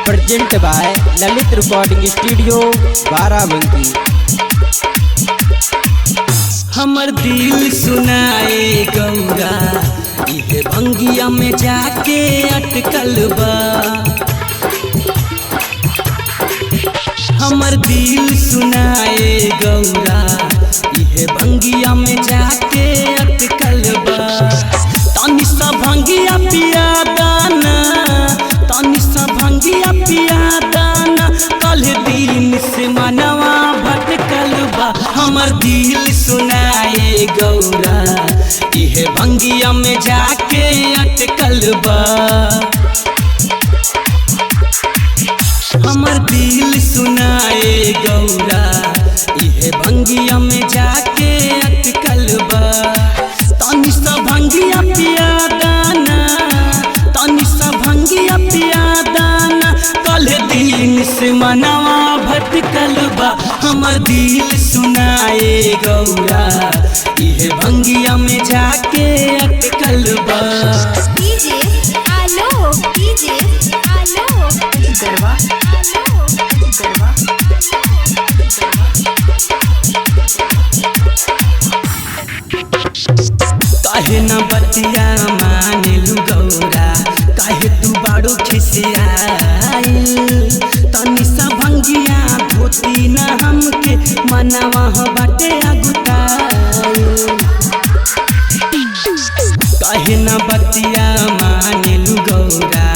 Present by Lalit recording studio Barabanki. हमर दिल सुनाए गौरा इहे भंगिया में जाके अटकल बा। हमर दिल सुनाए गौरा इहे भंगिया में जाके अटकल बा। तनी सा भंगिया पिया दाना, तनी सा भंगिया पिया दाना, कल दिन से मनवा भटकल बा। हमर दिल सुनाए गौरा इहे भंगिया में जाके अटकल बा। हमर दिल सुनाए गौरा इहे भंगिया में जाके अटकल बा। तनी सा भंगिया पिया दाना, तनी सा भंगिया पिया दाना, कल दिन से मनवा भटकल बा। हमर दिल सुनाए गौरा इहे भंगिया में जाके अटकल बा। काहे न बतिया मानेलु गौरा, काहे तू बाड़ू खिसियाइल। तनी सा भंगिया धोती न हमके मनवा बाटे अगुताइल। काहे न बतिया मानेलु गौरा,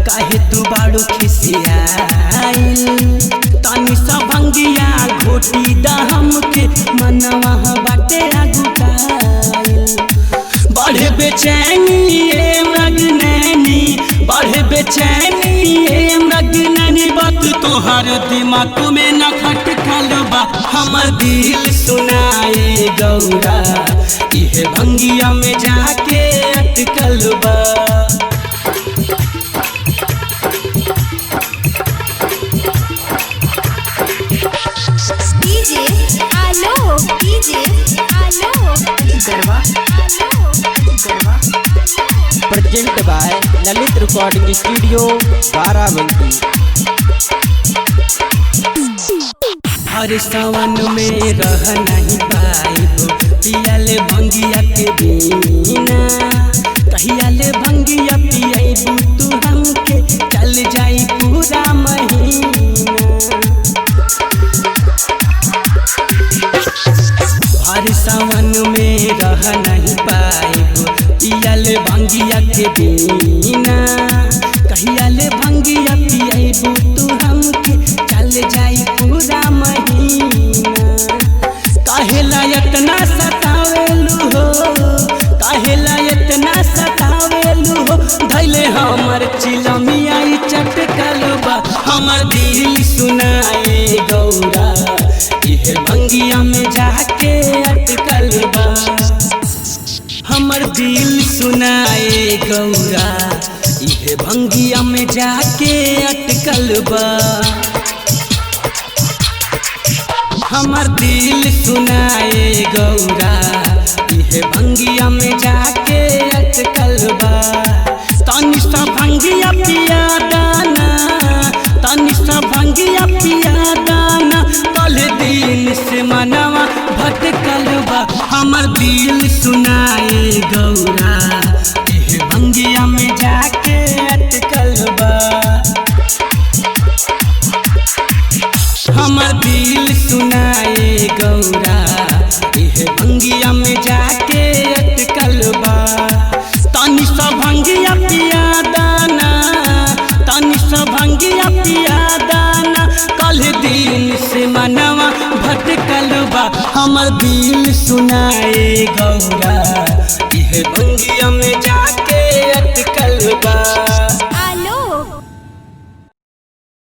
काहे तू बाड़ू खिसियाइल। तनी सा भंगिया घोटी दा हमके मनवा बाटे अगुताइल। बढ़े बेचैनी ये मृगनैनी, बढ़े बेचैनी ये मृगनैनी, बात तोहर दिमाग में न खटकल बा। हमर दिल सुनाए गौरा इहे भंगिया में जाके अटकल बा। Present by Lalit recording studio Barabanki. हर सावन में रह नहीं पाइबो, पियाले भंगिया के बिना। कहियाले भंगिया पियाबू तू हमके, चल जाई पूरा महीना। हर सावन में रह नहीं पाइबो, पियाले भंगिया के बिना। कहियाले भंगिया पियाबू तू हमके, चल जाई पूरा महीना। काहेला इतना सतावेलू हो, काहेला इतना सतावेलू हो, धैले हमर चिलमिया चटकल बा। हमर दिल सुनाए गौरा इहे भंगिया में जाके अटकल बा। हमर दिल सुनाए गौरा इहे भंगिया में जाके अटकल बा। हमर दिल सुनाए गौरा इहे भंगिया में जाके अटकल बा। तनी सा भंगिया पिया दाना, तनी सा भंगिया पिया दाना, कल दिन से मनवा भटकल बा। हमर दिल सुनाए गौरा इहे भंगिया में जाके अटकल बा। हमर दिल सुनाए गौरा इहे भंगिया में जाके अटकल बा। तनी सा भंगिया पिया दाना, तनी सा भंगिया पिया दाना, कल दिन से मनवा भटकल बा। हमर दिल सुनाए गौरा इहे भंगिया में जाके अटकल बा।